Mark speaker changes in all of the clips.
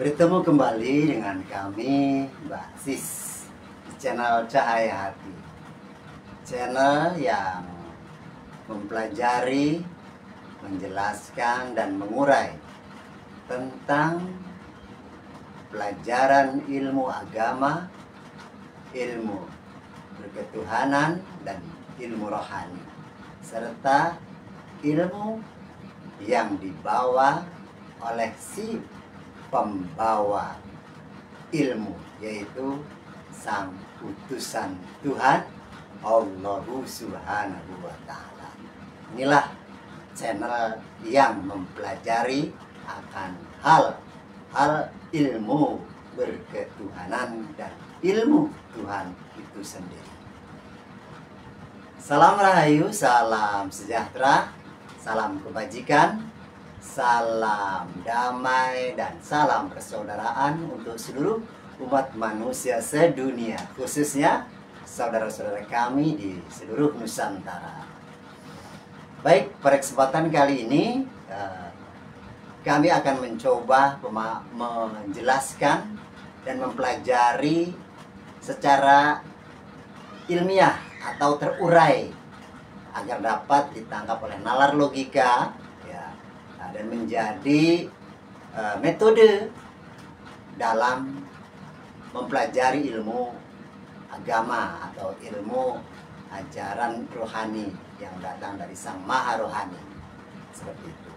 Speaker 1: Bertemu kembali dengan kami, Mbak Sis, di channel Cahaya Hati. Channel yang mempelajari, menjelaskan, dan mengurai tentang pelajaran ilmu agama, ilmu berketuhanan, dan ilmu rohani, serta ilmu yang dibawa oleh si pembawa ilmu, yaitu sang utusan Tuhan Allahu Subhanahu wa Ta'ala. Inilah channel yang mempelajari akan hal ilmu berketuhanan dan ilmu Tuhan itu sendiri. Salam rahayu, salam sejahtera, salam kebajikan, salam damai, dan salam persaudaraan untuk seluruh umat manusia sedunia, khususnya saudara-saudara kami di seluruh Nusantara. Baik, pada kesempatan kali ini kami akan mencoba menjelaskan dan mempelajari secara ilmiah atau terurai agar dapat ditangkap oleh nalar logika, dan menjadi metode dalam mempelajari ilmu agama atau ilmu ajaran rohani yang datang dari Sang Maha Rohani. Seperti itu.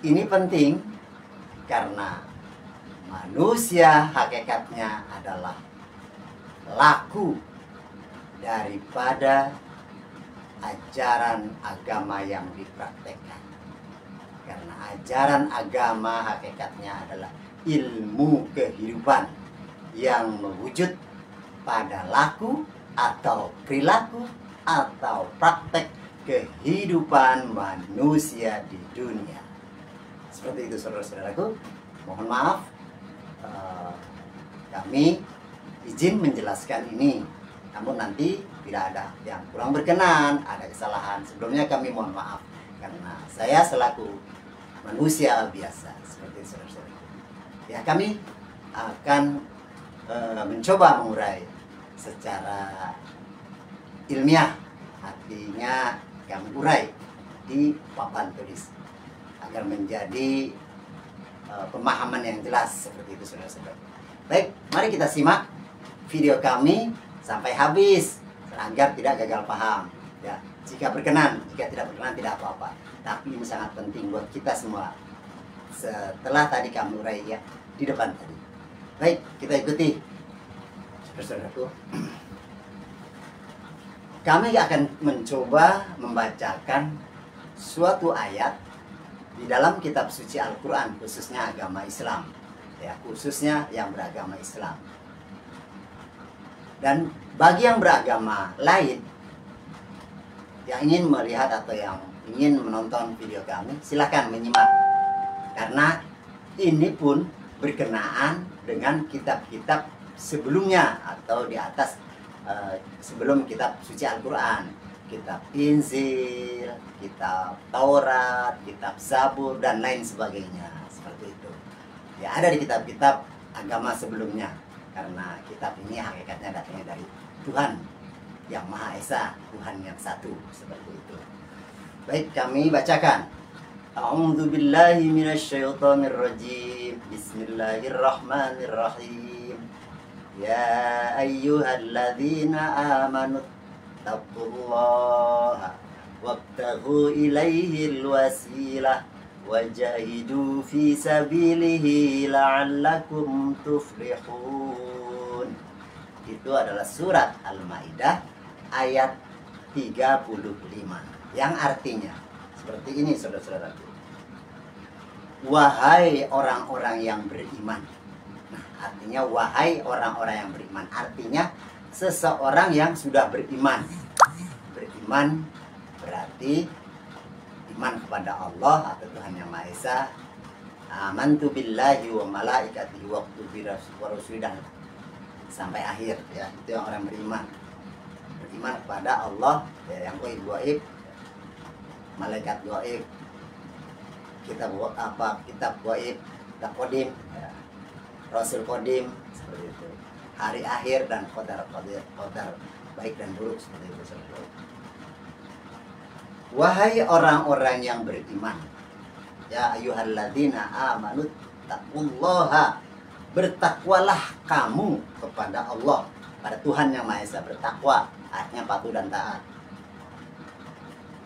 Speaker 1: Ini penting karena manusia hakikatnya adalah laku daripada ajaran agama yang dipraktekkan. Karena ajaran agama hakikatnya adalah ilmu kehidupan yang mewujud pada laku atau perilaku atau praktek kehidupan manusia di dunia. Seperti itu, saudara-saudaraku. Mohon maaf, kami izin menjelaskan ini. Namun nanti bila ada yang kurang berkenan, ada kesalahan, sebelumnya kami mohon maaf. Karena saya selaku manusia biasa seperti saudara-saudara. Ya, kami akan mencoba mengurai secara ilmiah, artinya kami urai di papan tulis agar menjadi pemahaman yang jelas seperti itu, saudara-saudara. Baik, mari kita simak video kami sampai habis agar tidak gagal paham. Ya, jika berkenan, jika tidak berkenan tidak apa-apa. Tapi ini sangat penting buat kita semua. Setelah tadi kami urai ya di depan tadi. Baik, kita ikuti. Saudaraku, kami akan mencoba membacakan suatu ayat di dalam kitab suci Al-Quran, khususnya agama Islam. Ya, khususnya yang beragama Islam. Dan bagi yang beragama lain yang ingin melihat atau yang ingin menonton video kami, silakan menyimak. Karena ini pun berkenaan dengan kitab-kitab sebelumnya atau di atas sebelum kitab suci Al-Quran. Kitab Injil, kitab Taurat, kitab Zabur, dan lain sebagainya. Seperti itu. Ya, ada di kitab-kitab agama sebelumnya. Karena kitab ini hakikatnya datangnya dari Tuhan yang Maha Esa, Tuhan yang satu, seperti itu. Baik, kami bacakan. A'udzu billahi minasyaitonir rajim. Bismillahirrahmanirrahim. Ya ayyuhalladzina amanu taqullaha wabtaghu ilaihil wasilah wajahidu fi sabilihi la'allakum tuflihun. Itu adalah surat Al-Maidah ayat 35 yang artinya seperti ini, saudara-saudaraku. Wahai orang-orang yang beriman. Nah, artinya wahai orang-orang yang beriman, artinya seseorang yang sudah beriman. Beriman berarti iman kepada Allah atau Tuhan yang Maha Esa. Amantu billahi wa malaikatihi wa kutubihi wa rusulihi, sampai akhir, ya. Itu yang orang beriman. Beriman kepada Allah, ya, yang gaib, malaikat gaib, kitab gaib, kita kodim, ya. Rasul kodim seperti itu. Hari akhir dan qadar baik dan buruk seperti itu. Wahai orang-orang yang beriman, ya ayyuhalladzina amanu taqullaha, bertakwalah kamu kepada Allah, pada Tuhan yang Maha Esa. Bertakwa artinya patuh dan taat.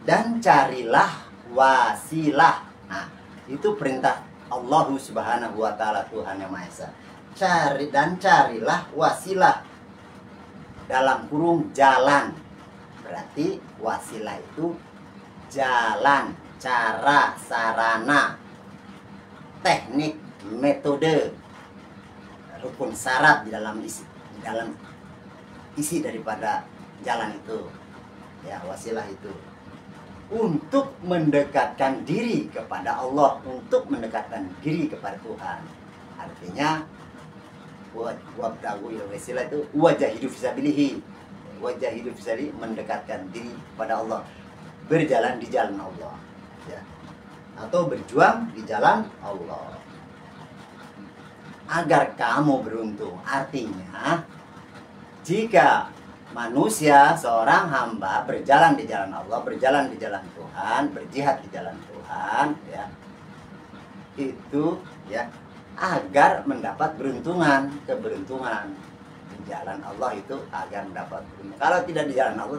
Speaker 1: Dan carilah wasilah. Nah, itu perintah Allah Subhanahu wa taala, Tuhan yang Maha Esa. Carilah wasilah, dalam kurung jalan. Berarti wasilah itu jalan, cara, sarana, teknik, metode, rukun syarat di dalam isi daripada jalan itu. Ya, wasilah itu untuk mendekatkan diri kepada Allah, untuk mendekatkan diri kepada Tuhan. Artinya wabdagu wasilah itu wajah hidup fisabilihi. Wajah hidup fisabilihi, mendekatkan diri kepada Allah, berjalan di jalan Allah, ya. Atau berjuang di jalan Allah agar kamu beruntung. Artinya jika manusia, seorang hamba berjalan di jalan Allah, berjalan di jalan Tuhan, berjihad di jalan Tuhan, ya, itu ya agar mendapat keberuntungan di jalan Allah, itu agar mendapat keberuntungan. Kalau tidak di jalan Allah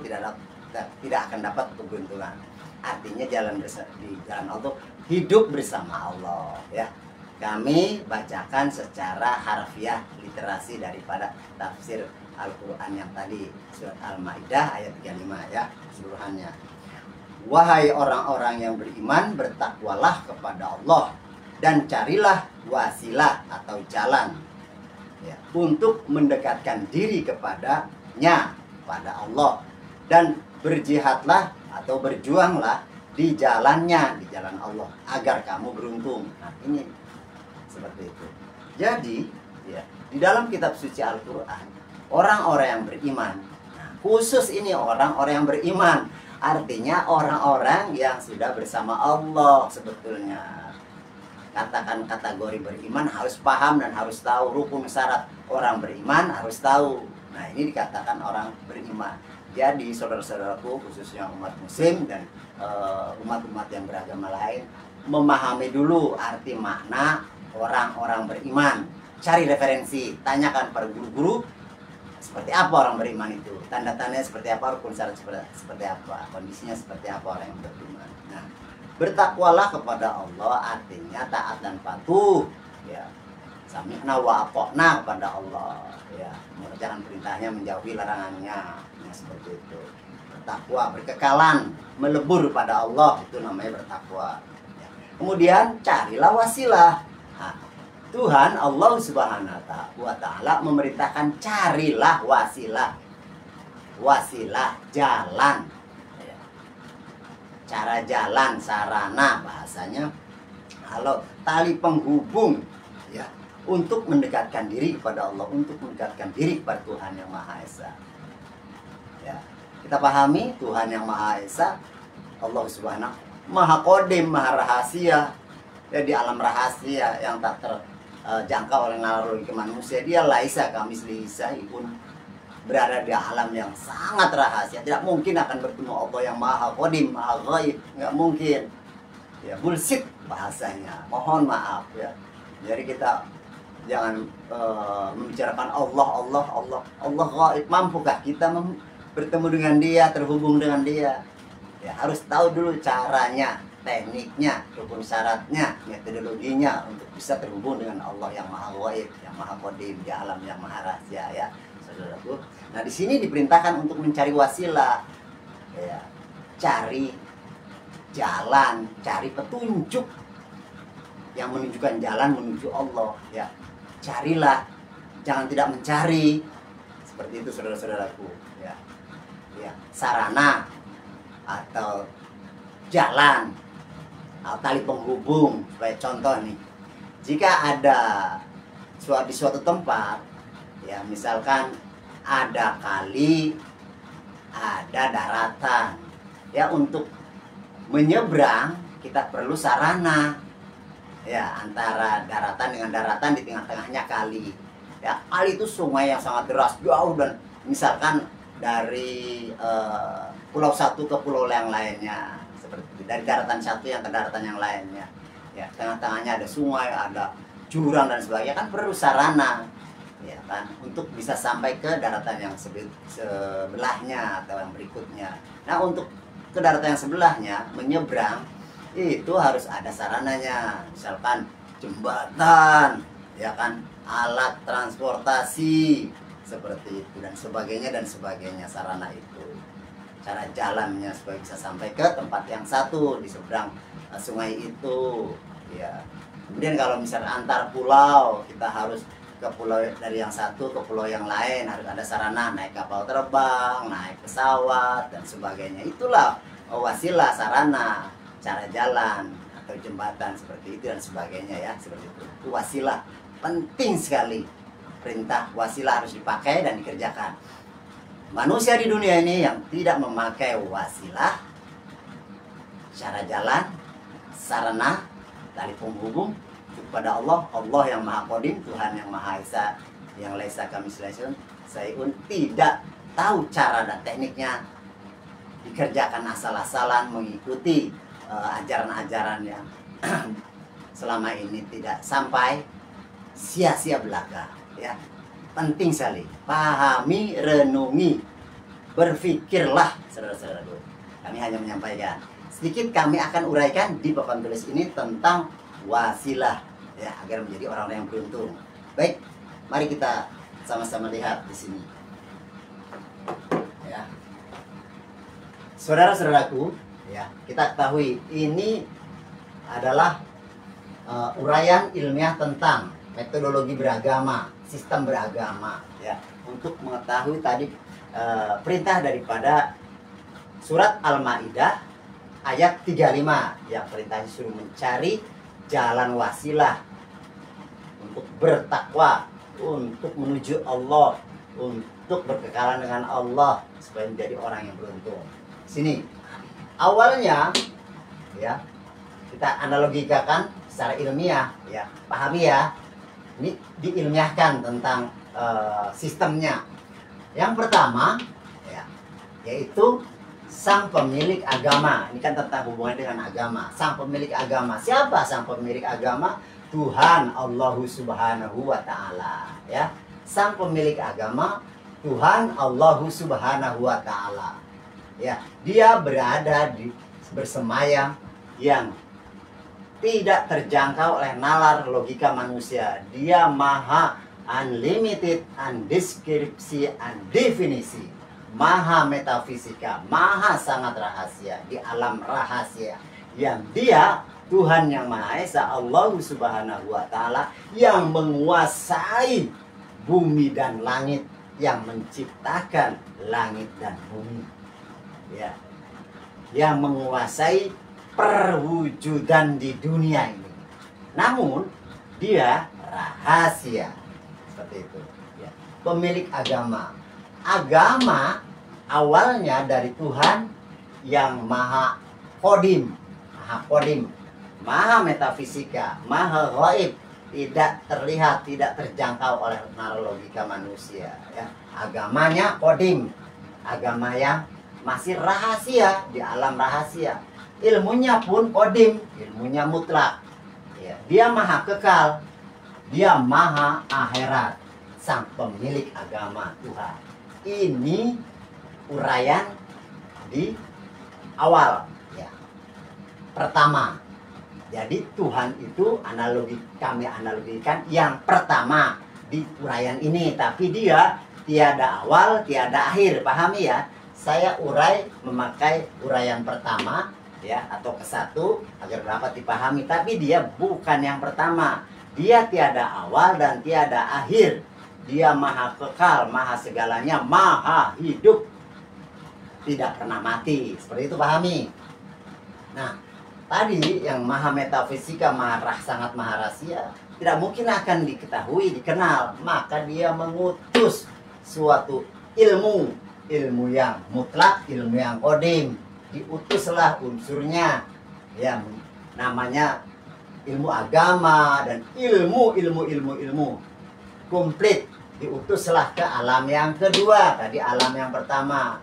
Speaker 1: tidak akan dapat keberuntungan. Artinya di jalan Allah hidup bersama Allah, ya. Kami bacakan secara harfiah literasi daripada tafsir Al-Quran yang tadi, surat Al-Maidah ayat 35, ya, keseluruhannya. Wahai orang-orang yang beriman, bertakwalah kepada Allah dan carilah wasilah atau jalan, ya, untuk mendekatkan diri kepadanya, pada Allah, dan berjihadlah atau berjuanglah di jalannya, di jalan Allah, agar kamu beruntung. Nah, ini seperti itu. Jadi, ya, di dalam kitab suci Al-Quran, orang-orang yang beriman, nah, khusus ini orang-orang yang beriman, artinya orang-orang yang sudah bersama Allah sebetulnya. Katakan kategori beriman harus paham dan harus tahu rukun syarat orang beriman, harus tahu. Nah, ini dikatakan orang beriman. Jadi saudara-saudaraku, khususnya umat muslim dan umat-umat yang beragama lain, memahami dulu arti makna orang-orang beriman. Cari referensi, tanyakan para guru-guru seperti apa orang beriman itu, tanda-tandanya seperti apa, rukun syarat seperti apa, kondisinya seperti apa orang yang beriman. Nah, bertakwalah kepada Allah artinya taat dan patuh, ya. Sami'na wa ata'na kepada Allah, ya, mengerjakan perintahnya, menjauhi larangannya, ya, seperti itu. Bertakwa, berkekalan, melebur pada Allah, itu namanya bertakwa, ya. Kemudian carilah wasilah. Nah, Tuhan Allah Subhanahu wa taala memerintahkan carilah wasilah. Wasilah jalan, ya. Cara jalan, sarana bahasanya. Kalau tali penghubung, ya, untuk mendekatkan diri kepada Allah, untuk mendekatkan diri kepada Tuhan yang Maha Esa. Ya, kita pahami Tuhan yang Maha Esa, Allah Subhanahu, Maha Qadim, Maha Rahasia, ya, di alam rahasia yang tak terjangkau oleh nalar logika manusia. Dia laisa kamislihi syai'un, berada di alam yang sangat rahasia. Tidak mungkin akan bertemu Allah yang Maha Qadim, Maha Ghaib, nggak mungkin. Ya, bullshit bahasanya. Mohon maaf, ya. Jadi kita jangan membicarakan Allah gaib. Mampukah kita bertemu dengan dia, terhubung dengan dia? Ya, harus tahu dulu caranya, tekniknya, rukun syaratnya, metodologinya untuk bisa terhubung dengan Allah yang Maha Gaib, yang Maha Qadim, di alam yang Maha Rahasia, ya, saudaraku. Nah, di sini diperintahkan untuk mencari wasilah, ya, cari jalan, cari petunjuk yang menunjukkan jalan menuju Allah, ya. Carilah, jangan tidak mencari. Seperti itu saudara-saudaraku, ya. Ya, sarana atau jalan atau tali penghubung. Sebagai contoh nih, jika ada di suatu tempat, ya, misalkan ada kali, ada daratan, ya, untuk menyeberang kita perlu sarana, ya, antara daratan dengan daratan, di tengah-tengahnya kali. Ya, kali itu sungai yang sangat deras, jauh, dan misalkan dari pulau satu ke pulau yang lainnya, seperti itu. Dari daratan satu yang ke daratan yang lainnya, ya, tengah-tengahnya ada sungai, ada jurang dan sebagainya, kan perlu sarana, ya kan, untuk bisa sampai ke daratan yang sebelahnya atau yang berikutnya. Nah, untuk ke daratan yang sebelahnya menyeberang itu harus ada sarananya, misalkan jembatan, ya kan, alat transportasi seperti itu dan sebagainya, sarana itu, cara jalannya supaya bisa sampai ke tempat yang satu di seberang sungai itu, ya. Kemudian kalau misalnya antar pulau, kita harus ke pulau dari yang satu ke pulau yang lain, harus ada sarana, naik kapal terbang, naik pesawat dan sebagainya. Itulah wasilah, sarana, cara jalan atau jembatan seperti itu dan sebagainya, ya, seperti itu. Itu wasilah, penting sekali. Perintah wasilah harus dipakai dan dikerjakan. Manusia di dunia ini yang tidak memakai wasilah, cara jalan, sarana, tali penghubung kepada Allah, Allah yang Maha Qadim, Tuhan yang Maha Esa, yang laisa kamitslihi syai'un, tidak tahu cara dan tekniknya, dikerjakan asal-asalan, mengikuti ajaran-ajaran yang selama ini tidak sampai, sia-sia belaka, ya. Penting sekali, pahami, renungi, berpikirlah, saudara-saudaraku. Kami hanya menyampaikan sedikit, kami akan uraikan di papan tulis ini tentang wasilah, ya, agar menjadi orang yang beruntung. Baik, mari kita sama-sama lihat di sini, ya. Saudara-saudaraku, ya, kita ketahui ini adalah uraian ilmiah tentang metodologi beragama, sistem beragama, ya, untuk mengetahui tadi perintah daripada surat Al-Maidah ayat 35 yang perintahnya suruh mencari jalan wasilah untuk bertakwa, untuk menuju Allah, untuk berkekalan dengan Allah supaya menjadi orang yang beruntung. Sini awalnya, ya, kita analogikan secara ilmiah, ya, pahami ya. Ini diilmiahkan tentang sistemnya. Yang pertama, ya, yaitu sang pemilik agama. Ini kan tentang hubungan dengan agama. Sang pemilik agama. Siapa sang pemilik agama? Tuhan Allah Subhanahu wa Ta'ala, ya. Sang pemilik agama Tuhan Allah Subhanahu wa Ta'ala, ya. Dia berada di bersemayam yang tidak terjangkau oleh nalar logika manusia. Dia maha unlimited, undeskripsi, undefinisi, maha metafisika, maha sangat rahasia, di alam rahasia, yang dia Tuhan yang Maha Esa, Allah Subhanahu wa Ta'ala, yang menguasai bumi dan langit, yang menciptakan langit dan bumi, ya, yang menguasai perwujudan di dunia ini. Namun dia rahasia, seperti itu, ya. Pemilik agama. Agama awalnya dari Tuhan yang Maha Qadim, Maha metafisika, Maha ghaib, tidak terlihat, tidak terjangkau oleh nalar logika manusia, ya. Agamanya Qadim, agama yang masih rahasia, di alam rahasia. Ilmunya pun Qadim, ilmunya mutlak, ya. Dia maha kekal, dia maha akhirat, sang pemilik agama Tuhan. Ini uraian di awal, ya. Pertama, jadi Tuhan itu kami analogikan yang pertama di uraian ini, tapi dia tiada awal, tiada akhir. Pahami ya? Saya urai memakai uraian pertama, ya, atau ke-1 agar dapat dipahami, tapi dia bukan yang pertama. Dia tiada awal dan tiada akhir. Dia maha kekal, maha segalanya, maha hidup, tidak pernah mati. Seperti itu, pahami. Nah, tadi yang maha metafisika, sangat maha rahasia, tidak mungkin akan diketahui, dikenal. Maka dia mengutus suatu ilmu yang mutlak, ilmu yang qadim. Diutuslah unsurnya, ya, namanya ilmu agama dan ilmu komplit. Diutuslah ke alam yang kedua. Tadi alam yang pertama,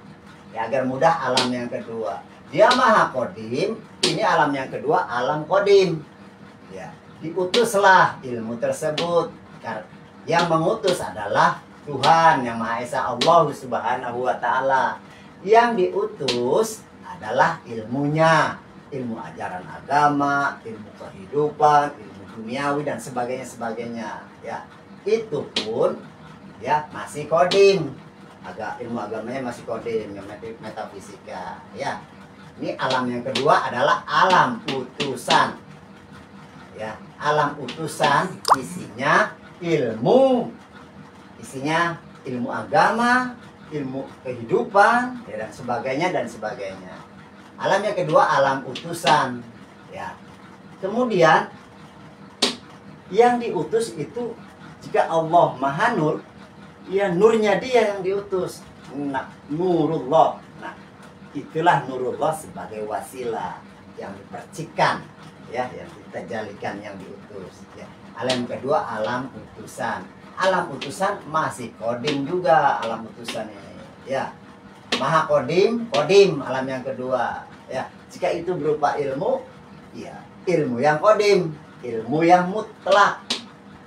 Speaker 1: ya, agar mudah alam yang kedua. Dia maha kodim, ini alam yang kedua, alam kodim. Ya, diutuslah ilmu tersebut. Yang mengutus adalah Tuhan yang Maha Esa, Allah Subhanahu wa Ta'ala. Yang diutus adalah ilmunya, ilmu ajaran agama, ilmu kehidupan, ilmu duniawi dan sebagainya. Ya, itu pun ya masih kodim. Ilmu agamanya masih kodim, yang metafisika. Ya, ini alam yang kedua adalah alam utusan. Ya, alam utusan isinya ilmu agama, ilmu kehidupan, ya, dan sebagainya. Alam yang kedua alam utusan. Ya, kemudian yang diutus itu, jika Allah Maha Nur, ya nurnya dia yang diutus. Nah, nurullah. Nah, itulah nurullah sebagai wasilah yang dipercikan, ya, yang kita jalikan, yang diutus. Ya. Alam kedua alam utusan. Alam utusan masih kodim juga alam utusan ini. Ya, maha kodim alam yang kedua. Ya, jika itu berupa ilmu, ya ilmu yang kodim, ilmu yang mutlak.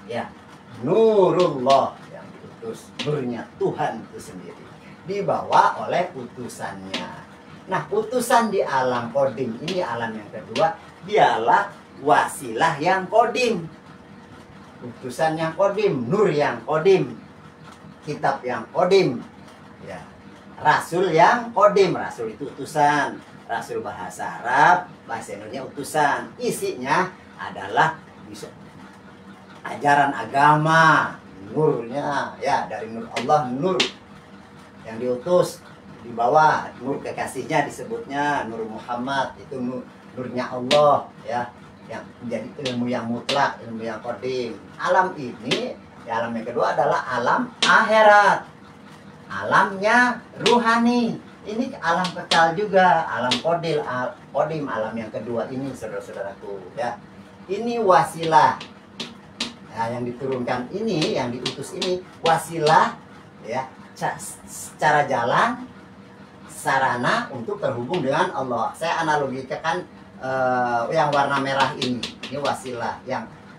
Speaker 1: Ya, nurullah yang diutus, nurnya Tuhan itu sendiri, dibawa oleh utusannya. Nah, utusan di alam kodim ini, alam yang kedua, dialah wasilah yang kodim, utusan yang kodim, nur yang kodim, kitab yang kodim, ya, rasul yang kodim. Rasul itu utusan, rasul bahasa Arab, bahasa Indonesia utusan. Isinya adalah bisa ajaran agama, nurnya, ya, dari nur Allah, nur yang diutus, di bawah nur kekasihnya disebutnya Nur Muhammad, itu nurnya Allah, ya, yang menjadi ilmu yang mutlak, ilmu yang kodim. Alam ini, ya, alam yang kedua adalah alam akhirat, alamnya ruhani. Ini alam kekal juga, alam kodim, alam yang kedua ini, saudara-saudaraku, ya. Ini wasilah, ya, yang diturunkan ini, yang diutus ini wasilah, ya, cara jalan, sarana untuk terhubung dengan Allah. Saya analogikan yang warna merah ini wasilah,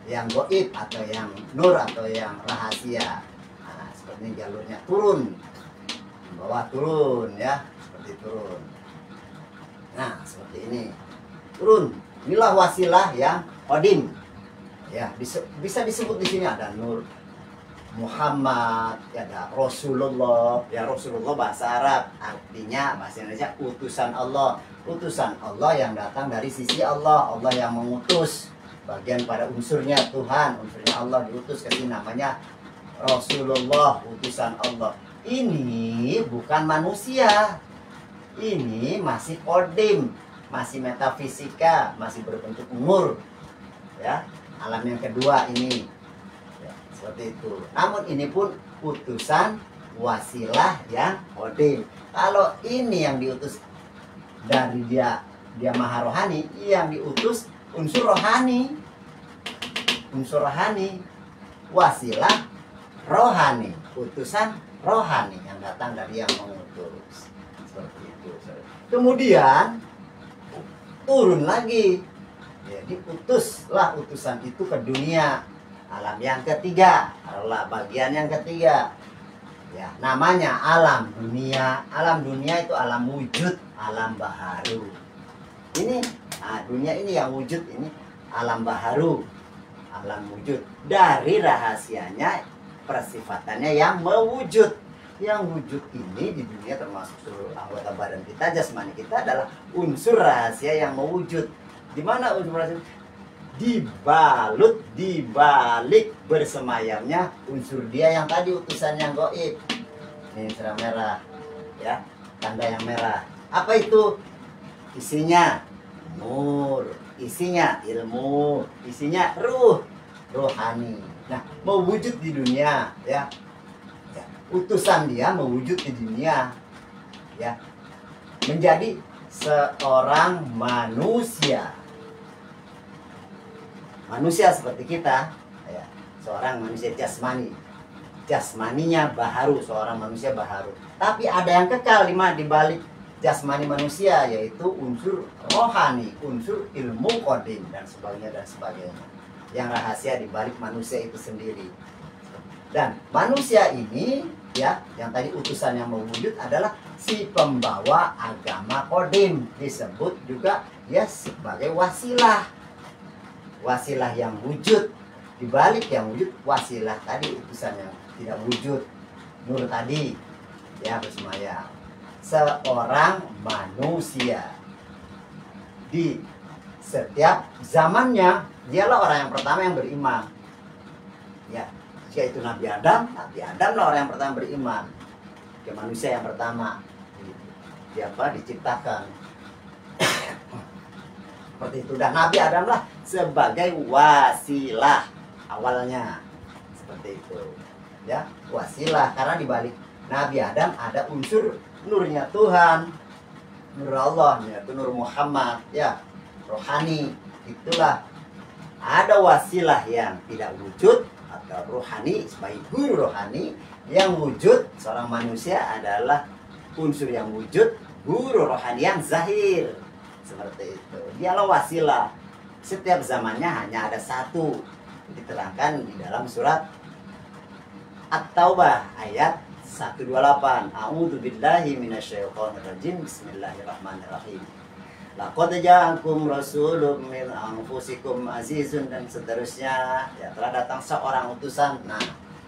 Speaker 1: yang goib atau yang nur atau yang rahasia. Nah, seperti ini jalurnya, turun, bawah turun, ya, seperti turun. Nah, seperti ini, turun. Inilah wasilah yang kodim. Ya, bisa disebut di sini ada Nur Muhammad, ya, ada Rasulullah. Ya, Rasulullah bahasa Arab, artinya bahasa Indonesia utusan Allah. Utusan Allah yang datang dari sisi Allah, Allah yang mengutus. Bagian pada unsurnya Tuhan, unsurnya Allah diutus ke sini, namanya Rasulullah, utusan Allah. Ini bukan manusia. Ini masih kodim, masih metafisika, masih berbentuk nur. Ya, alam yang kedua ini, ya, seperti itu. Namun ini pun utusan wasilah yang kodim. Kalau ini yang diutus dari dia maha rohani, yang diutus unsur rohani, wasilah rohani, utusan rohani yang datang dari yang mengutus. Seperti itu. Kemudian turun lagi. Jadi utuslah utusan itu ke dunia, alam yang ketiga, adalah bagian yang ketiga. Ya, namanya alam dunia. Alam dunia itu alam wujud, alam baharu. Ini, nah, dunia ini yang wujud ini alam baharu, alam wujud. Dari rahasianya, persifatannya yang mewujud. Yang wujud ini di dunia termasuk seluruh anggota badan kita, jasmani kita adalah unsur rahasia yang mewujud. Di mana unsur rahasia? Dibalut, dibalik bersemayamnya unsur dia yang tadi, utusan yang goib. Ini cerah merah, ya, tanda yang merah. Apa itu? Isinya nur, isinya ilmu, isinya rohani. Nah, mewujud di dunia, ya. Utusan dia mewujud di dunia, ya, menjadi seorang manusia. manusia seperti kita, ya, seorang manusia jasmani, jasmaninya baharu, seorang manusia baharu. Tapi ada yang kekal di balik jasmani manusia, yaitu unsur rohani, unsur ilmu kodim dan sebagainya dan sebagainya. Yang rahasia di balik manusia itu sendiri. Dan manusia ini, ya, yang tadi utusan yang mewujud adalah si pembawa agama kodim, disebut juga ya sebagai wasilah. Wasilah yang wujud, dibalik yang wujud wasilah tadi, utusan yang tidak wujud, nur tadi, ya, bersemayam. Seorang manusia di setiap zamannya, dialah orang yang pertama yang beriman, ya. Jika itu Nabi Adam lah orang yang pertama beriman, ke manusia yang pertama diciptakan seperti itu. Dan Nabi Adam lah sebagai wasilah awalnya, seperti itu, ya, wasilah. Karena di balik Nabi Adam ada unsur nurnya Tuhan, nur Allah, yaitu nur Muhammad, ya, rohani. Itulah ada wasilah yang tidak wujud atau rohani sebagai guru rohani. Yang wujud seorang manusia adalah unsur yang wujud, guru rohani yang zahir, seperti itu. Dialah wasilah. Setiap zamannya hanya ada satu, diterangkan di dalam surat At-Taubah ayat 128. A'udzu billahi minasyaitonir rajim. Bismillahirrahmanirrahim. Laqad ja'akum rasulun min anfusikum azizun, dan seterusnya, ya, telah datang seorang utusan. Nah,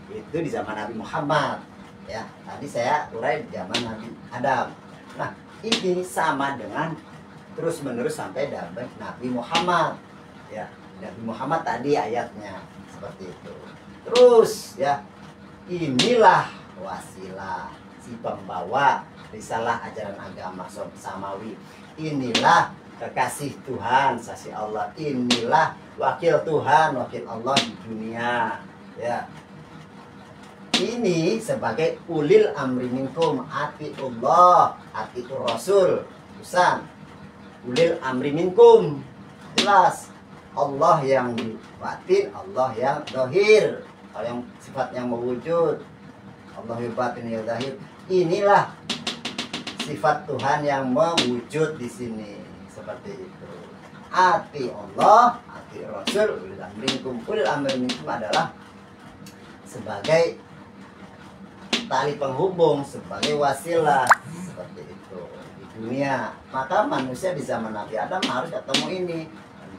Speaker 1: itu di zaman Nabi Muhammad, ya. Tadi saya urai di zaman Nabi Adam. Nah, ini sama dengan terus menerus sampai zaman Nabi Muhammad, ya. Nabi Muhammad tadi ayatnya seperti itu. Terus, ya, inilah wasilah, si pembawa risalah ajaran agama samawi. Inilah kekasih Tuhan, sasi Allah. Inilah wakil Tuhan, wakil Allah di dunia, ya. Ini sebagai ulil amri minkum, atiullah, atiur rasul, utusan. Ulil amri minkum, jelas Allah yang batin, Allah yang zahir. Kalau yang sifat yang mewujud, Allah yang batin ya zahir. Inilah sifat Tuhan yang mewujud di sini, seperti itu. Ati Allah, ati Rasul, ulil amri minkum. Ulil amri minkum adalah sebagai tali penghubung, sebagai wasilah, seperti itu di dunia. Maka manusia di zaman Nabi Adam harus ketemu ini,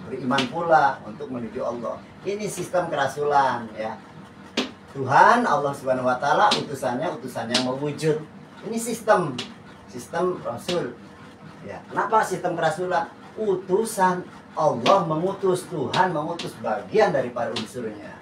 Speaker 1: beriman pula untuk menuju Allah. Ini sistem kerasulan, ya. Tuhan Allah Subhanahu wa taala utusannya utusan yang mewujud. Ini sistem Rasul, ya. Kenapa sistem kerasulan? Utusan Allah mengutus, Tuhan mengutus bagian daripada unsurnya.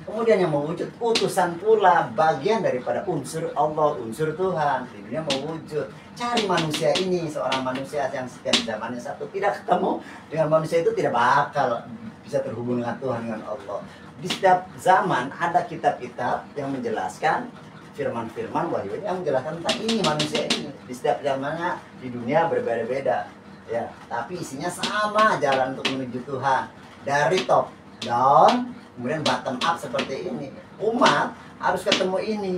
Speaker 1: Kemudian yang mewujud utusan pula, bagian daripada unsur Allah, unsur Tuhan. Di dunia mewujud. Cari manusia ini, seorang manusia yang setiap zamannya satu, tidak ketemu dengan manusia itu tidak bakal bisa terhubung dengan Tuhan, dengan Allah. Di setiap zaman ada kitab-kitab yang menjelaskan firman-firman wahyu yang menjelaskan tentang ini manusia ini. Di setiap zamannya di dunia berbeda-beda, ya, tapi isinya sama, jalan untuk menuju Tuhan. Dari top down, kemudian bottom up seperti ini. Umat harus ketemu ini,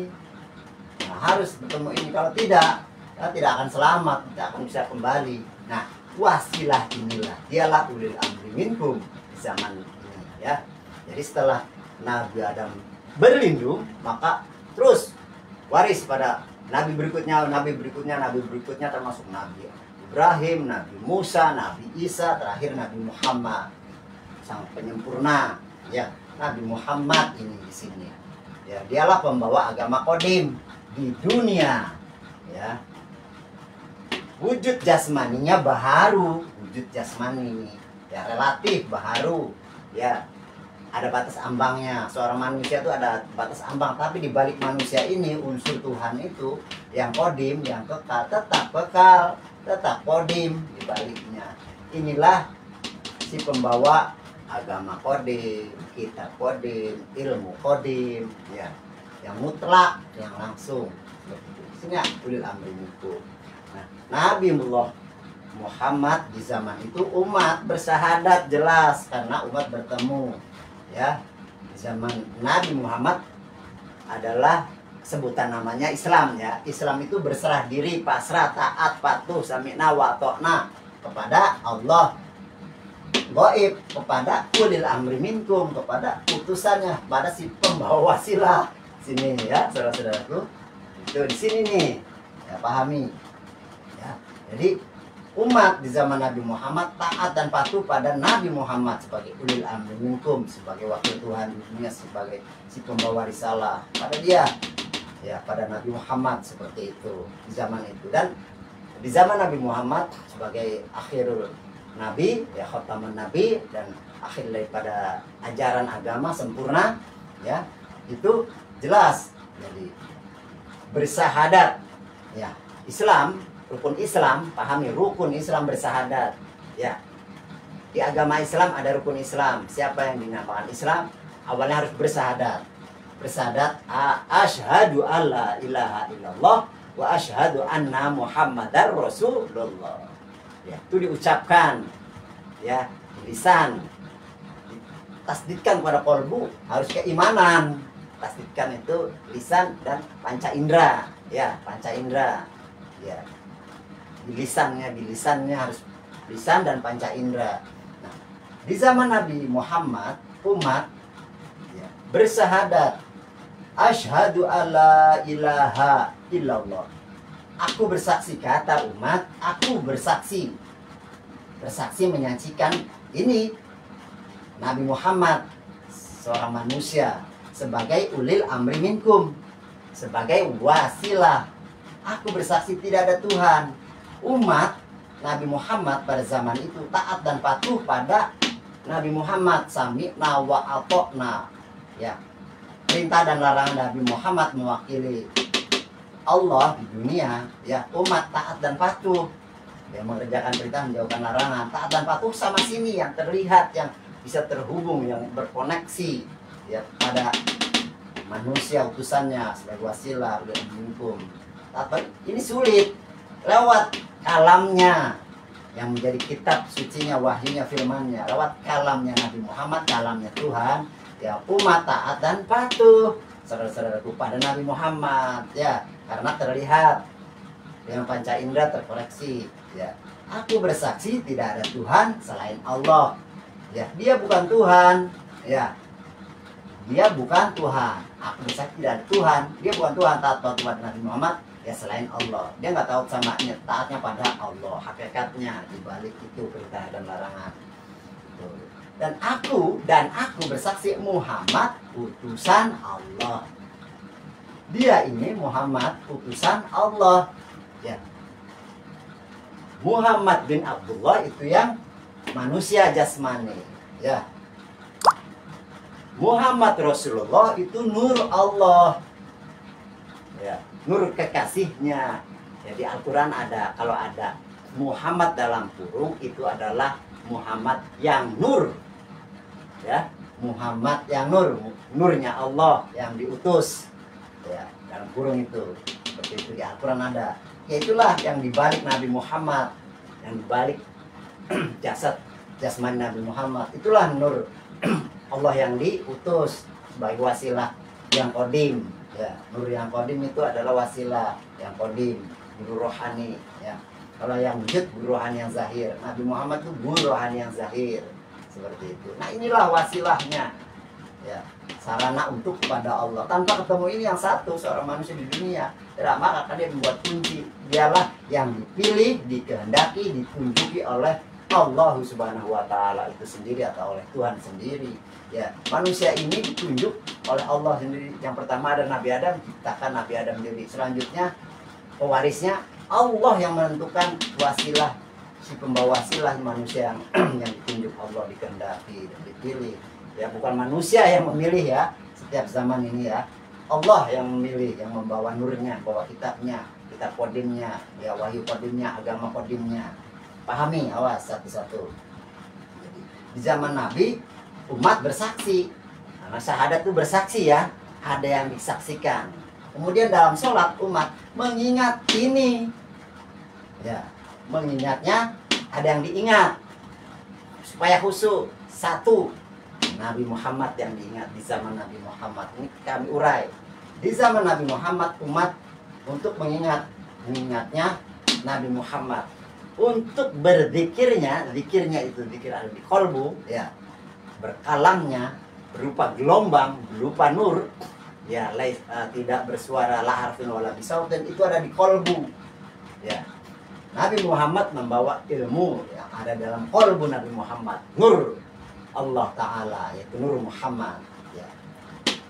Speaker 1: nah, harus ketemu ini. Kalau tidak, kita tidak akan selamat, tidak akan bisa kembali. Nah, wasilah inilah, dialah ulil amri minkum di zaman ini, ya. Jadi setelah Nabi Adam berlindung, maka terus waris pada nabi berikutnya, termasuk Nabi Ibrahim, Nabi Musa, Nabi Isa, terakhir Nabi Muhammad, sang penyempurna, ya. Nabi Muhammad ini di sini, ya, dialah pembawa agama kodim di dunia, ya. Wujud jasmaninya baharu, wujud jasmani, ya, relatif baharu, ya. Ada batas ambangnya. Seorang manusia itu ada batas ambang, tapi di balik manusia ini unsur Tuhan itu yang kodim, yang kekal, tetap kodim di baliknya. Inilah si pembawa agama kodim, kitab kodim, ilmu kodim, ya, yang mutlak, yang langsung. Sini ulil amri minkum. Nah, Nabi Muhammad di zaman itu umat bersyahadat jelas karena umat bertemu ya. Di zaman Nabi Muhammad adalah sebutan namanya Islam ya. Islam itu berserah diri, pasrah, taat, patuh, sami'na wa ta'na kepada Allah, gaib, kepada ulil amri minkum, kepada utusannya, pada si pembawa wasilah. Sini ya, saudara-saudaraku. Itu di sini nih. Ya, pahami. Ya. Jadi umat di zaman Nabi Muhammad taat dan patuh pada Nabi Muhammad sebagai ulil amri minkum, sebagai wakil Tuhan di dunia, sebagai si pembawa risalah pada dia. Ya, pada Nabi Muhammad seperti itu di zaman itu. Dan di zaman Nabi Muhammad sebagai akhirul Nabi, ya khataman Nabi dan akhir daripada ajaran agama sempurna, ya itu jelas. Jadi bersyahadat, ya Islam, rukun Islam, pahami rukun Islam bersyahadat, ya di agama Islam ada rukun Islam. Siapa yang dinamakan Islam awalnya harus bersyahadat. Bersyahadat asyhadu alla ilaha illallah wa asyhadu anna muhammadar rasulullah. Ya, itu diucapkan ya di lisan, tasdidkan pada kolbu, harus keimanan. Tasdidkan itu lisan dan panca indera, ya panca indera, ya di lisannya harus lisan dan panca indera. Nah, di zaman Nabi Muhammad umat ya, bersyahadat asyhadu alla ilaha illallah. Aku bersaksi, kata umat, aku bersaksi. Bersaksi menyaksikan ini Nabi Muhammad seorang manusia sebagai ulil amri minkum, sebagai wasilah. Aku bersaksi tidak ada Tuhan. Umat Nabi Muhammad pada zaman itu taat dan patuh pada Nabi Muhammad, sami'na wa ata'na. Ya. Perintah dan larangan Nabi Muhammad mewakili Allah di dunia, ya umat taat dan patuh, ya mengerjakan perintah, menjauhkan larangan, taat dan patuh sama sini yang terlihat, yang bisa terhubung, yang berkoneksi ya pada manusia utusannya sebagai wasilah udah dihukum. Tapi ini sulit lewat kalamnya yang menjadi kitab sucinya, wahyunya, firmannya, lewat kalamnya Nabi Muhammad, kalamnya Tuhan. Ya umat taat dan patuh saudara-saudaraku pada Nabi Muhammad ya, karena terlihat dengan panca indera terkoreksi ya. Aku bersaksi tidak ada Tuhan selain Allah ya, dia bukan Tuhan ya, dia bukan Tuhan. Aku bersaksi tidak ada Tuhan, dia bukan Tuhan, taat patuh pada Nabi Muhammad ya selain Allah. Dia nggak tahu samanya, taatnya pada Allah, hakikatnya di balik itu perintah dan larangan. Dan aku bersaksi Muhammad utusan Allah. Dia ini Muhammad utusan Allah ya. Muhammad bin Abdullah itu yang manusia jasmani ya. Muhammad Rasulullah itu nur Allah ya, nur kekasihnya. Jadi Al-Quran ada, kalau ada Muhammad dalam kurung itu adalah Muhammad yang nur ya, Muhammad yang nur, nurnya Allah yang diutus ya, dalam kurung itu seperti itu di Al-Quran ada. Ya itulah yang dibalik Nabi Muhammad, yang dibalik jasmani Nabi Muhammad, itulah nur Allah yang diutus sebagai wasilah yang kodim ya. Nur yang kodim itu adalah wasilah yang kodim, guru rohani ya. Kalau yang wujud guru rohani yang zahir, Nabi Muhammad itu guru rohani yang zahir seperti itu. Nah inilah wasilahnya ya, sarana untuk kepada Allah. Tanpa ketemu ini yang satu seorang manusia di dunia tidak, maka dia membuat kunci. Dialah yang dipilih, dikehendaki, ditunjuki oleh Allah Subhanahu wa Ta'ala itu sendiri atau oleh Tuhan sendiri ya. Manusia ini ditunjuk oleh Allah sendiri. Yang pertama ada Nabi Adam, ciptakan Nabi Adam sendiri. Selanjutnya pewarisnya Allah yang menentukan wasilah, si pembawa wasilah manusia yang ditunjuk Allah, dikehendaki dan dipilih ya. Bukan manusia yang memilih ya, setiap zaman ini ya Allah yang memilih, yang membawa nurnya, bawa kitabnya, kitab kodimnya ya, wahyu kodimnya, agama kodimnya. Pahami, awas satu-satu. Di zaman Nabi umat bersaksi, karena syahadat itu bersaksi ya, ada yang disaksikan. Kemudian dalam sholat umat mengingat ini ya, mengingatnya ada yang diingat supaya khusyuk. Satu, Nabi Muhammad yang diingat di zaman Nabi Muhammad. Ini kami urai. Di zaman Nabi Muhammad, umat untuk mengingatnya Nabi Muhammad. Untuk berzikirnya, zikirnya itu zikir ada di kolbu, ya, berkalamnya berupa gelombang, berupa nur, ya, tidak bersuara la harfin wala bisautin, itu ada di kolbu, ya. Nabi Muhammad membawa ilmu yang ada dalam kolbu Nabi Muhammad, nur Allah Ta'ala, yaitu Nur Muhammad, ya.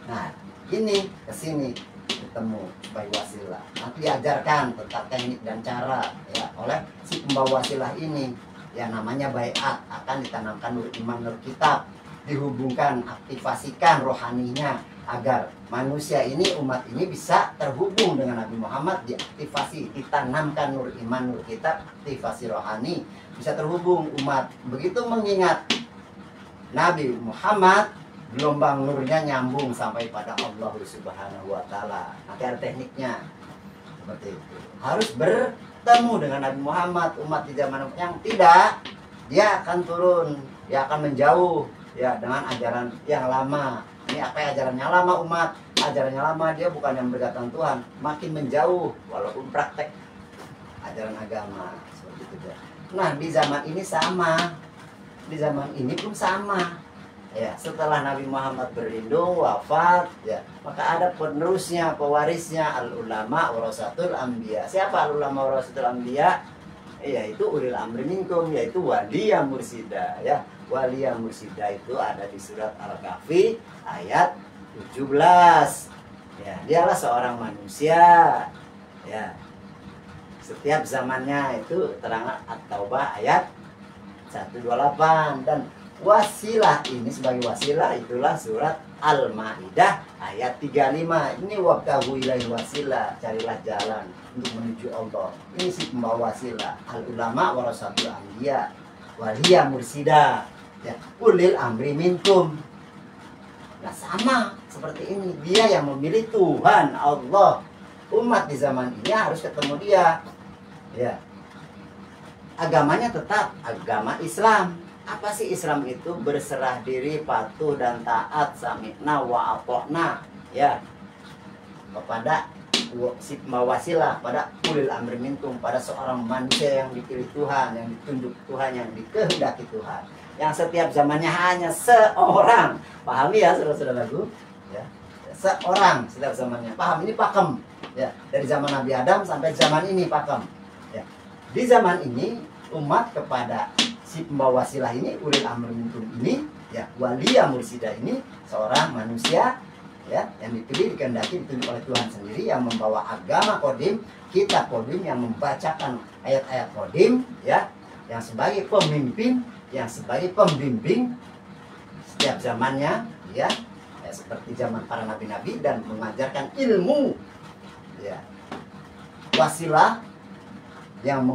Speaker 1: Nah, ini kesini ketemu sebagai wasilah. Nanti diajarkan tentang teknik dan cara, ya, oleh si pembawa wasilah ini. Ya, namanya baiat, akan ditanamkan nur iman, nur kitab, dihubungkan, aktivasikan rohaninya agar manusia ini, umat ini bisa terhubung dengan Nabi Muhammad, diaktifasi, ditanamkan nur iman, nur kitab, aktivasi rohani, bisa terhubung umat. Begitu mengingat Nabi Muhammad, gelombang nurnya nyambung sampai pada Allah Subhanahu wa Ta'ala. Nanti ada tekniknya seperti itu. Harus bertemu dengan Nabi Muhammad. Umat di zaman yang tidak, dia akan turun, dia akan menjauh, ya, dengan ajaran yang lama. Ini apa ya, ajarannya lama umat, ajarannya lama, dia bukan yang berkatan Tuhan, makin menjauh walaupun praktek ajaran agama seperti itu. Nah, di zaman ini sama. Di zaman ini pun sama, ya. Setelah Nabi Muhammad berlindung wafat, ya, maka ada penerusnya, pewarisnya, al ulama warasatul anbiya. Siapa al ulama warasatul anbiya? Yaitu ulil amri minkum, yaitu waliya mursida, ya. Waliya mursida itu ada di surat Al-Kahfi ayat 17. Ya, dialah seorang manusia, ya. Setiap zamannya itu terangan At-Taubah ayat 128, dan wasilah ini sebagai wasilah itulah surat Al-Maidah ayat 35. Ini wabtahu ilaihi wasilah, carilah jalan untuk menuju Allah. Ini si pembawa wasilah, al ulama warasatul anbiya, waliya mursida, ya, ulil amri minkum. Nah, sama seperti ini, dia yang memilih Tuhan Allah. Umat di zaman ini harus ketemu dia, ya. Agamanya tetap agama Islam. Apa sih Islam itu? Berserah diri, patuh dan taat, sami'na wa ata'na, ya, kepada si wasilah, pada ulil amri minkum, pada seorang manusia yang dipilih Tuhan, yang ditunjuk Tuhan, yang dikehendaki Tuhan, yang setiap zamannya hanya seorang. Pahami ya saudara-saudaraku, ya, seorang setiap zamannya. Paham? Ini pakem, ya, dari zaman Nabi Adam sampai zaman ini pakem, ya. Di zaman ini umat kepada si pembawa wasilah ini, ulil amri minkum ini, ya, waliya mursida ini seorang manusia, ya, yang dipilih, dikehendaki, ditunjuk oleh Tuhan sendiri, yang membawa agama kodim, kitab kodim, yang membacakan ayat-ayat kodim, ya, yang sebagai pemimpin, yang sebagai pembimbing setiap zamannya, ya, ya, seperti zaman para nabi-nabi, dan mengajarkan ilmu, ya, wasilah yang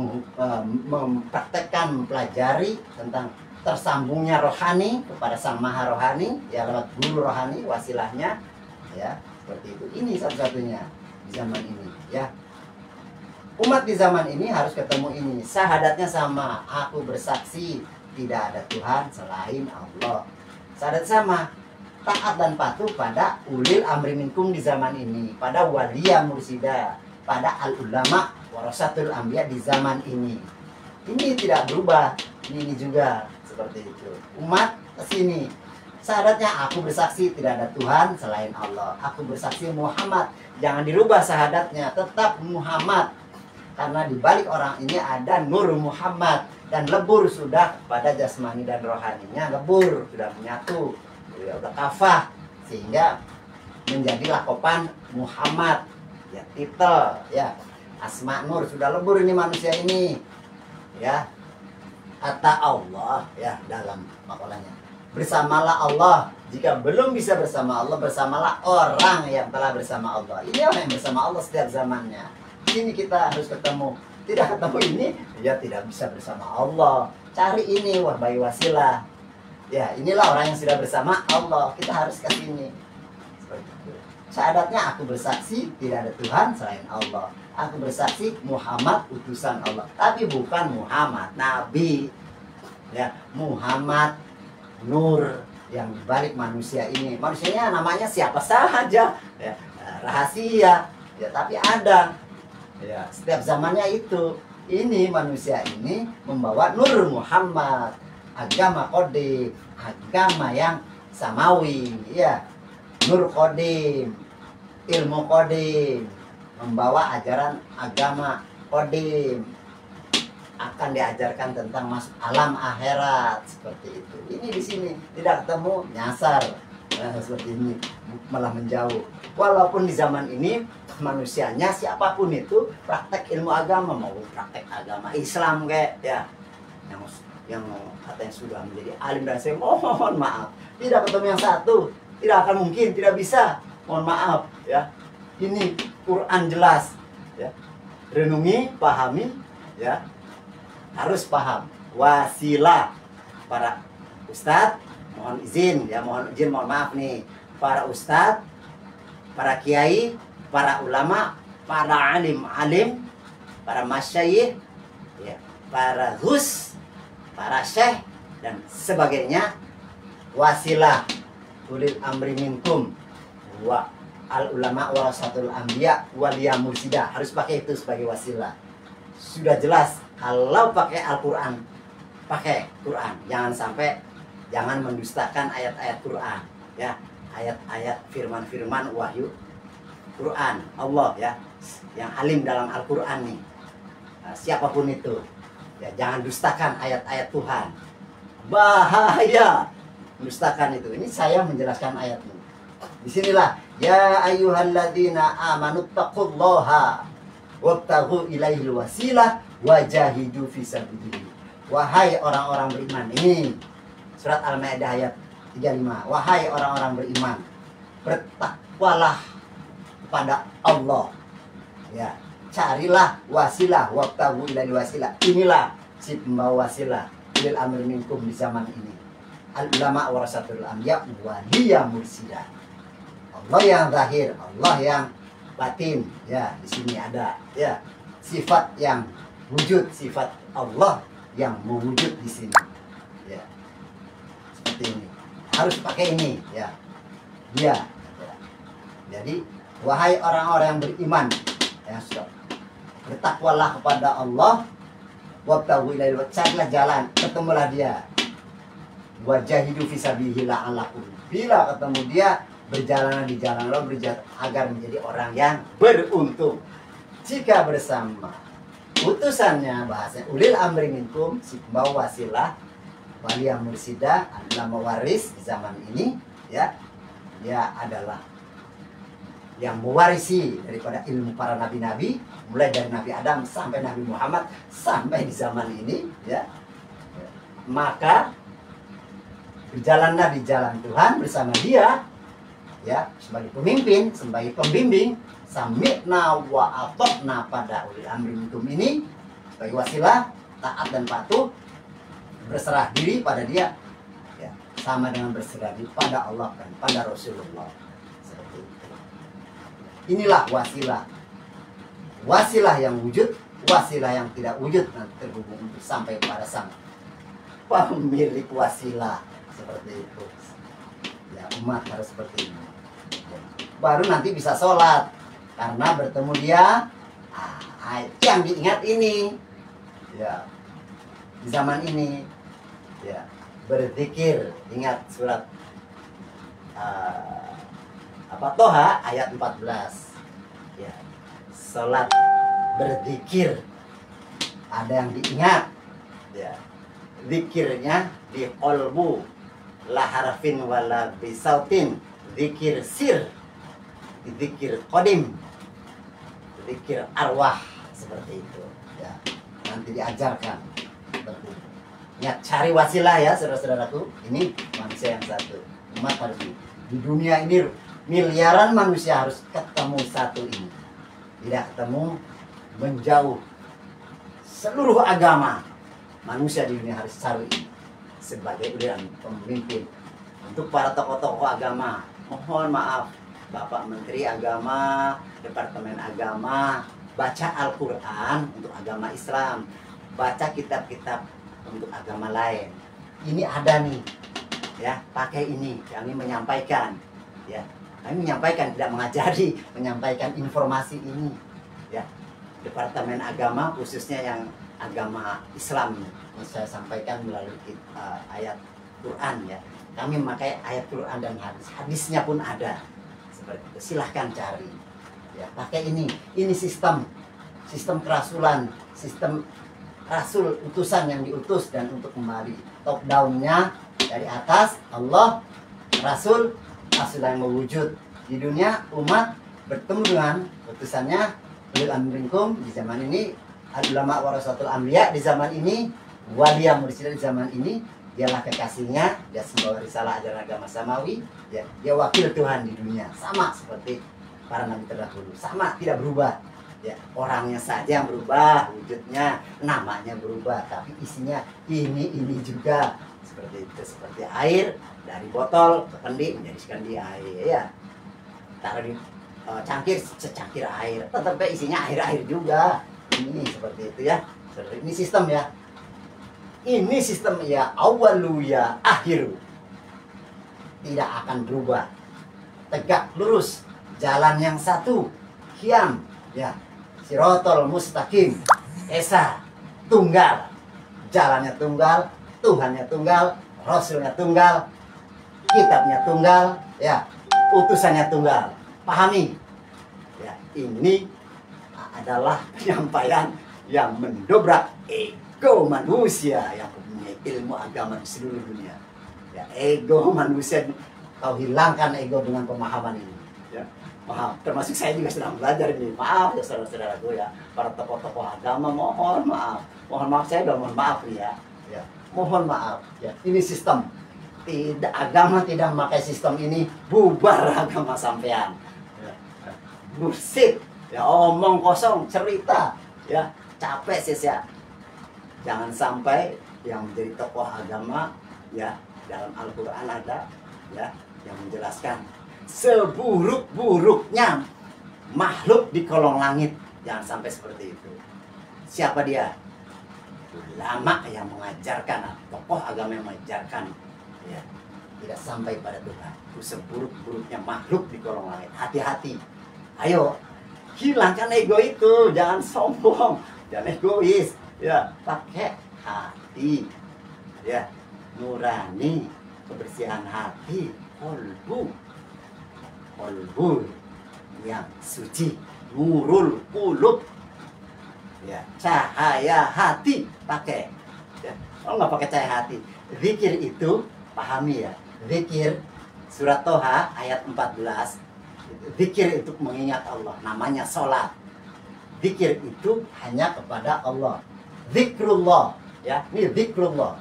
Speaker 1: mempraktekkan, mempelajari tentang tersambungnya rohani kepada sang maha rohani, ya, lewat guru rohani, wasilahnya, ya, seperti itu. Ini satu-satunya di zaman ini, ya. Umat di zaman ini harus ketemu ini. Syahadatnya sama, aku bersaksi tidak ada Tuhan selain Allah. Syahadat sama, taat dan patuh pada ulil amri minkum di zaman ini, pada waliya mursida, pada al ulama warasatul anbiya di zaman ini. Ini tidak berubah. Ini juga seperti itu. Umat kesini, syahadatnya aku bersaksi tidak ada Tuhan selain Allah. Aku bersaksi Muhammad. Jangan dirubah syahadatnya, tetap Muhammad. Karena di balik orang ini ada Nur Muhammad, dan lebur sudah pada jasmani dan rohaninya, lebur sudah menyatu, sudah kafah, sehingga menjadi lakopan Muhammad, ya, titel, ya, asma nur, sudah lebur ini manusia ini, ya. Kata Allah, ya, dalam makalahnya, bersamalah Allah. Jika belum bisa bersama Allah, bersamalah orang yang telah bersama Allah. Ini orang yang bersama Allah setiap zamannya. Ini kita harus ketemu. Tidak ketemu ini, ya, tidak bisa bersama Allah. Cari ini, wahai wasilah. Ya, inilah orang yang sudah bersama Allah. Kita harus ke sini. Seperti itu. Syahadatnya aku bersaksi tidak ada Tuhan selain Allah. Aku bersaksi Muhammad utusan Allah. Tapi bukan Muhammad Nabi. Ya, Muhammad Nur yang dibalik manusia ini. Manusianya namanya siapa saja. Ya, rahasia. Ya, tapi ada. Ya, setiap zamannya itu. Ini manusia ini membawa Nur Muhammad. Agama Qadim. Agama yang samawi. Ya. Nur Qadim, ilmu Qadim, membawa ajaran agama Qadim, akan diajarkan tentang masuk alam akhirat seperti itu. Ini di sini tidak ketemu nyasar, seperti ini malah menjauh. Walaupun di zaman ini manusianya siapapun itu praktek ilmu agama, mau praktek agama Islam kayak ya, yang katanya sudah menjadi alim dan saya mohon maaf tidak ketemu yang satu. Tidak akan mungkin, tidak bisa. Mohon maaf ya. Ini Quran jelas ya. Renungi, pahami ya. Harus paham. Wasilah para ustadz, mohon izin ya, mohon maaf nih. Para ustadz, para kiai, para ulama, para alim, para masyayikh ya, para ghus, para syekh dan sebagainya. Wasilah ulil amri minkum wa al ulama warasatul anbiya waliya mursida, harus pakai itu sebagai wasilah. Sudah jelas kalau pakai Al-Qur'an, pakai Quran, jangan mendustakan ayat-ayat Quran ya, ayat-ayat firman-firman wahyu Quran Allah ya, yang alim dalam Al-Qur'an nih. Nah, siapapun itu ya, jangan dustakan ayat-ayat Tuhan, bahaya mendustakan itu. Ini saya menjelaskan ayatnya. Disinilah ya ayyuhalladzina amanu taqullaha wabtaghu ilaihil wasilah wajahidu fisabilillah. Wahai orang-orang beriman, ini surat Al-Maidah ayat 35. Wahai orang-orang beriman, bertakwalah kepada Allah. Ya, carilah wasilah wabtaghu ilaihil wasilah. Inilah si pembawa wasilah ulil amri minkum di zaman ini. Al-ulama warasatul anbiya waliya mursida. Allah yang zahir, Allah yang batin. Ya, di sini ada ya sifat yang wujud, sifat Allah yang mewujud di sini. Ya. Seperti ini. Harus pakai ini ya. Ya. Jadi, wahai orang-orang yang beriman, ya sudah. Bertakwalah kepada Allah, wabtaghu ilaihi, carilah jalan, ketemulah dia. Wajahidu fisabilillah la'allakum. Bila ketemu dia, berjalan di jalan Allah agar menjadi orang yang beruntung. Jika bersama utusannya, bahasanya ulil amri minkum, si pembawa wasilah, waliya mursida adalah mewaris di zaman ini ya. Dia adalah yang mewarisi daripada ilmu para nabi-nabi, mulai dari Nabi Adam sampai Nabi Muhammad sampai di zaman ini ya. Maka berjalanlah di jalan Tuhan bersama dia ya, sebagai pemimpin, sebagai pembimbing. Sami'na wa ata'na pada ulil amri minkum ini sebagai wasilah, taat dan patuh, berserah diri pada dia ya, sama dengan berserah diri pada Allah dan pada Rasulullah. Seperti itu. Inilah wasilah. Wasilah yang wujud, wasilah yang tidak wujud nanti terhubung untuk sampai pada sang pemilik wasilah. Seperti itu ya, umat harus seperti ini. Baru nanti bisa sholat karena bertemu dia. Yang diingat ini ya, di zaman ini ya, berzikir. Ingat surat Toha ayat 14 ya, sholat berzikir, ada yang diingat ya, zikirnya di qalbu, la harfin wala bisautin, zikir sir, zikir qadim, zikir arwah, seperti itu ya. Nanti diajarkan ya, cari wasilah ya saudara-saudaraku. Ini manusia yang satu, umat harus di dunia ini miliaran manusia harus ketemu satu ini. Tidak ketemu menjauh. Seluruh agama manusia di dunia harus cari ini sebagai pemimpin. Untuk para tokoh-tokoh agama, mohon maaf Bapak Menteri Agama, Departemen Agama, baca Al-Quran untuk agama Islam, baca kitab-kitab untuk agama lain. Ini ada nih, ya, pakai ini. Kami menyampaikan, ya, kami menyampaikan, tidak mengajari, menyampaikan informasi ini, ya. Departemen Agama khususnya yang agama Islam yang saya sampaikan melalui ayat Quran, ya. Kami memakai ayat Quran dan hadis, hadisnya pun ada. Seperti itu. Silahkan cari, ya, pakai ini sistem kerasulan, sistem rasul, utusan yang diutus dan untuk kembali. Top downnya dari atas Allah, rasul yang mewujud di dunia, umat bertemu dengan utusannya. Ulil amri minkum di zaman ini, ulama warasatul anbiya di zaman ini, waliya mursyid di zaman ini. Dialah kekasihnya, dia membawa risalah ajaran agama samawi, ya, dia wakil Tuhan di dunia, sama seperti para nabi terdahulu, sama, tidak berubah, ya. Orangnya saja yang berubah, wujudnya, namanya berubah, tapi isinya ini juga seperti itu. Seperti air dari botol ke kendi menjadi sekendi air, ya, taruh di cangkir secangkir air, tetap isinya air juga. Ini seperti itu, ya. Ini sistem, ya. Ini sistem, ya, awalu ya akhiru. Tidak akan berubah. Tegak lurus. Jalan yang satu. Qiyam, ya. Sirotol mustaqim. Esa. Tunggal. Jalannya tunggal. Tuhannya tunggal. Rasulnya tunggal. Kitabnya tunggal. Ya. Utusannya tunggal. Pahami. Ya. Ini adalah penyampaian yang mendobrak ego manusia yang punya ilmu agama di seluruh dunia. Ya, ego manusia, kau hilangkan ego dengan pemahaman ini. Ya, maaf, termasuk saya juga sedang belajar ini. Maaf ya saudara-saudaraku, ya, para tokoh-tokoh agama, mohon maaf, saya udah mohon maaf ya. Ya, mohon maaf. Ya, ini sistem. Tidak, agama tidak memakai sistem ini, bubar agama sampean. Ya, bullshit. Ya, omong kosong, cerita. Ya, capek sia-sia. Jangan sampai yang menjadi tokoh agama, ya, dalam Al-Quran ada, ya, yang menjelaskan seburuk-buruknya makhluk di kolong langit. Jangan sampai seperti itu. Siapa dia? Ulama yang mengajarkan, tokoh agama yang mengajarkan, ya, tidak sampai pada Tuhan. Itu seburuk-buruknya makhluk di kolong langit. Hati-hati. Ayo, hilangkan ego itu. Jangan sombong, jangan egois. Ya, pakai hati, ya, nurani, kebersihan hati, kolbu yang suci, nurul qulub, ya, cahaya hati pakai. Ya, kalau nggak pakai cahaya hati, zikir itu pahami, ya, zikir surat Toha ayat 14, zikir itu mengingat Allah, namanya sholat. Zikir itu hanya kepada Allah. Zikrullah, ya, ini zikrullah.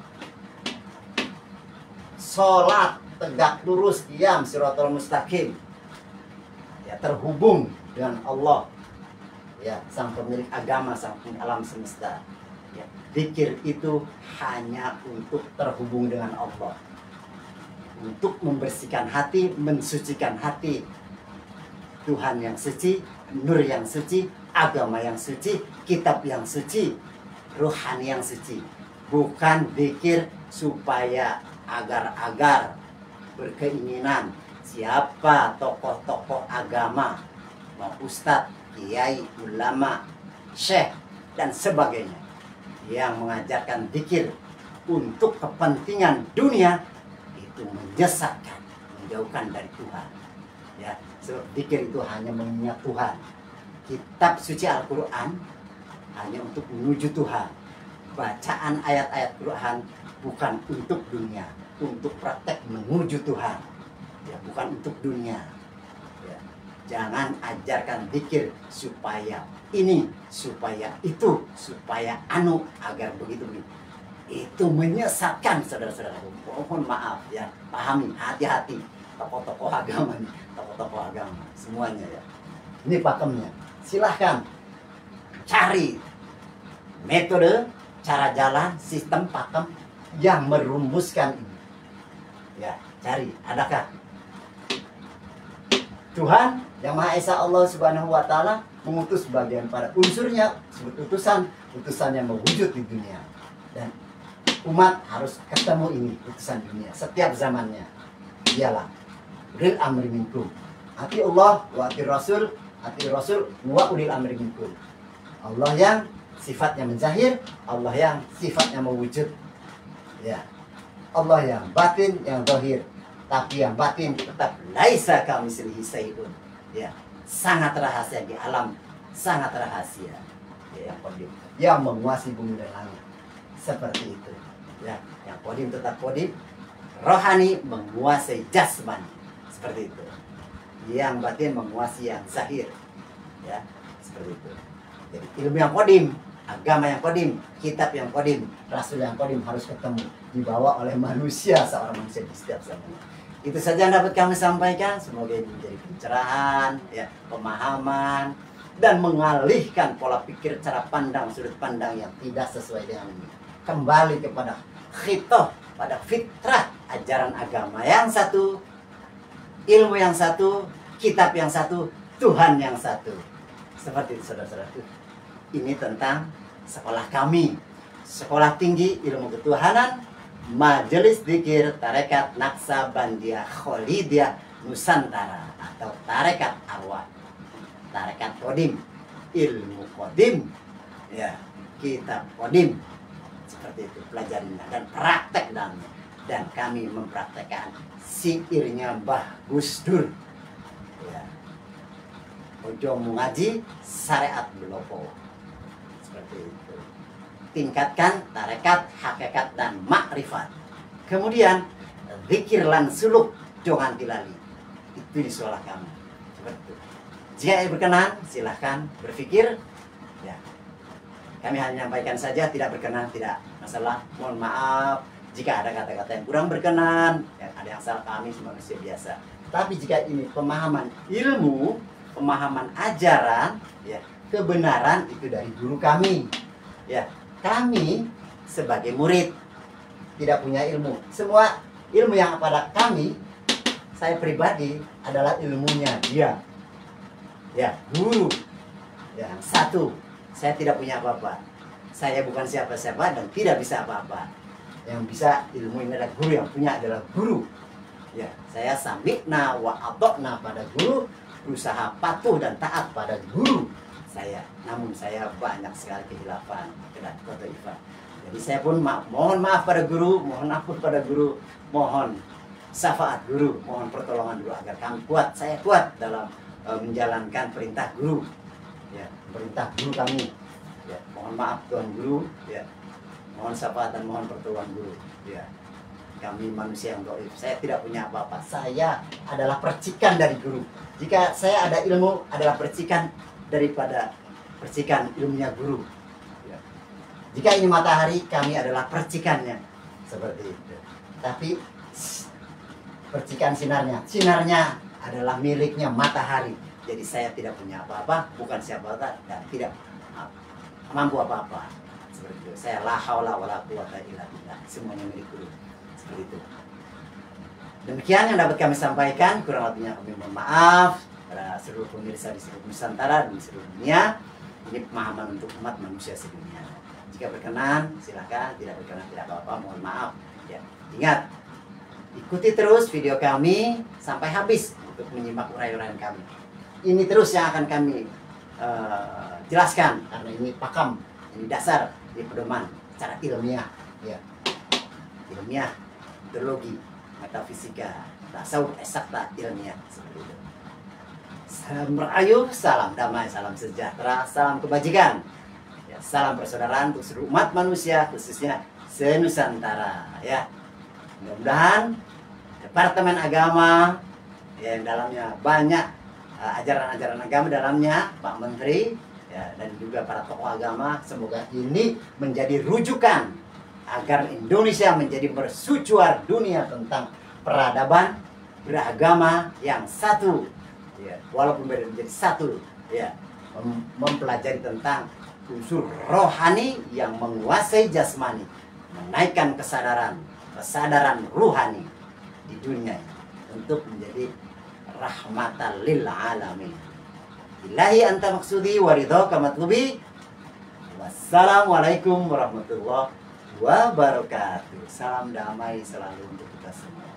Speaker 1: Sholat tegak lurus, qiyam siratal mustaqim, ya, terhubung dengan Allah, ya, sang pemilik agama, sang pemilik alam semesta. Ya, zikir itu hanya untuk terhubung dengan Allah, untuk membersihkan hati, mensucikan hati. Tuhan yang suci, nur yang suci, agama yang suci, kitab yang suci, rohani yang suci. Bukan zikir supaya agar-agar berkeinginan siapa tokoh-tokoh agama, mau ustadz, kiai, ulama, syekh, dan sebagainya yang mengajarkan zikir untuk kepentingan dunia, itu menyesatkan, menjauhkan dari Tuhan. Ya, zikir itu hanya mengingat Tuhan. Kitab suci Al-Quran hanya untuk menuju Tuhan. Bacaan ayat-ayat Quran bukan untuk dunia, untuk praktek menuju Tuhan, ya, bukan untuk dunia. Ya, jangan ajarkan zikir supaya ini, supaya itu, supaya anu, agar begitu. Itu menyesatkan, saudara-saudara. Mohon maaf, ya, pahami, hati-hati. Tokoh-tokoh agama nih, tokoh-tokoh agama semuanya, ya. Ini pakemnya. Silahkan cari metode, cara jalan, sistem, pakem yang merumuskan ini. Ya, cari. Adakah? Tuhan yang Maha Esa Allah Subhanahu wa Ta'ala mengutus bagian pada unsurnya sebut utusan yang mewujud di dunia, dan umat harus ketemu ini utusan dunia setiap zamannya. Dialah ulil amri minkum, ati Allah wa ati Rasul wa ulil amri minkum. Allah yang sifatnya menjahir, Allah yang sifatnya mewujud, ya. Allah yang batin, yang zahir. Tapi yang batin tetap laisa kamitslihi syai'un, ya. Sangat rahasia di alam, sangat rahasia, ya, yang qadim, yang menguasai bumi dan langit, seperti itu, ya. Yang qadim tetap qadim, rohani menguasai jasmani, seperti itu. Yang batin menguasai yang zahir, ya, seperti itu. Jadi ilmu yang qadim, agama yang qadim, kitab yang qadim, rasul yang qadim harus ketemu, dibawa oleh manusia, seorang manusia di setiap zaman. Itu saja yang dapat kami sampaikan. Semoga ini menjadi pencerahan, ya, pemahaman, dan mengalihkan pola pikir, cara pandang, sudut pandang yang tidak sesuai dengan ini. Kembali kepada khitoh, pada fitrah ajaran agama yang satu, ilmu yang satu, kitab yang satu, Tuhan yang satu. Seperti itu, saudara-saudara. Ini tentang sekolah kami, sekolah tinggi ilmu ketuhanan, Majelis Dzikir Tarekat Naqsabandiyah Kholidiyah Nusantara, atau Tarekat Arwah, Tarekat Qadim, ilmu qadim, ya, kitab qadim, seperti itu pelajarinya dan praktek dalamnya. Dan kami mempraktekkan syairnya Mbah Gus Dur, ya, ojo mengaji syariat belopo, seperti itu. Tingkatkan tarekat, hakikat, dan makrifat. Kemudian zikir lan suluk jangan tilali. Itu di sekolah kami. Seperti itu. Jika berkenan, silahkan berpikir. Ya. Kami hanya menyampaikan saja, tidak berkenan, tidak masalah. Mohon maaf jika ada kata-kata yang kurang berkenan. Ya, ada yang salah, kami manusia biasa. Tapi jika ini pemahaman ilmu, pemahaman ajaran, ya, kebenaran itu dari guru kami. Ya. Kami sebagai murid tidak punya ilmu. Semua ilmu yang pada kami, saya pribadi, adalah ilmunya dia. Ya, guru. Ya, satu, saya tidak punya apa-apa. Saya bukan siapa-siapa dan tidak bisa apa-apa. Yang bisa ilmu ini adalah guru, yang punya adalah guru. Ya, saya sami'na wa ata'na pada guru, berusaha patuh dan taat pada guru saya. Namun saya banyak sekali kehilafan dan kotoifah. Jadi saya pun mohon maaf pada guru, mohon ampun pada guru, mohon syafaat guru, mohon pertolongan guru agar kami kuat, saya kuat dalam menjalankan perintah guru, ya, perintah guru kami. Ya, mohon maaf Tuan Guru, ya, mohon syafaat dan mohon pertolongan guru. Ya, kami manusia yang dhaif. Saya tidak punya apa-apa. Saya adalah percikan dari guru. Jika saya ada ilmu, adalah percikan daripada percikan ilmunya guru, ya. Jika ini matahari, kami adalah percikannya, seperti itu. Tapi percikan sinarnya adalah miliknya matahari. Jadi saya tidak punya apa-apa, bukan siapa-siapa, dan tidak mampu apa-apa, seperti itu. Saya la haula wala quwata illa billah, semuanya milik guru, seperti itu. Demikian yang dapat kami sampaikan, kurang lebihnya kami mohon maaf pada seluruh pemirsa di seluruh Nusantara dan di seluruh dunia. Ini pemahaman untuk umat manusia sedunia. Jika berkenan, silakan. Tidak berkenan, tidak apa-apa. Mohon maaf. Ya, ingat, ikuti terus video kami sampai habis untuk menyimak uraian-uraian kami. Ini terus yang akan kami jelaskan, karena ini pakam, ini dasar, ini pedoman secara ilmiah, ya, ilmiah, metodologi, metafisika, tasawuf, eksakta, ilmiah, seperti itu. Salam merayu, salam damai, salam sejahtera, salam kebajikan, ya, salam persaudaraan untuk seluruh umat manusia, khususnya se-Nusantara, ya. Mudah-mudahan Departemen Agama, ya, yang dalamnya banyak ajaran-ajaran agama dalamnya, Pak Menteri, ya, dan juga para tokoh agama, semoga ini menjadi rujukan agar Indonesia menjadi mercusuar dunia tentang peradaban beragama yang satu, ya, walaupun beda menjadi satu, ya, mempelajari tentang unsur rohani yang menguasai jasmani, menaikkan kesadaran ruhani di dunia untuk menjadi rahmatan lil alamin. Billahi anta maksudi wa ridhaka matlubi. Wassalamualaikum warahmatullahi wabarakatuh. Salam damai selalu untuk kita semua.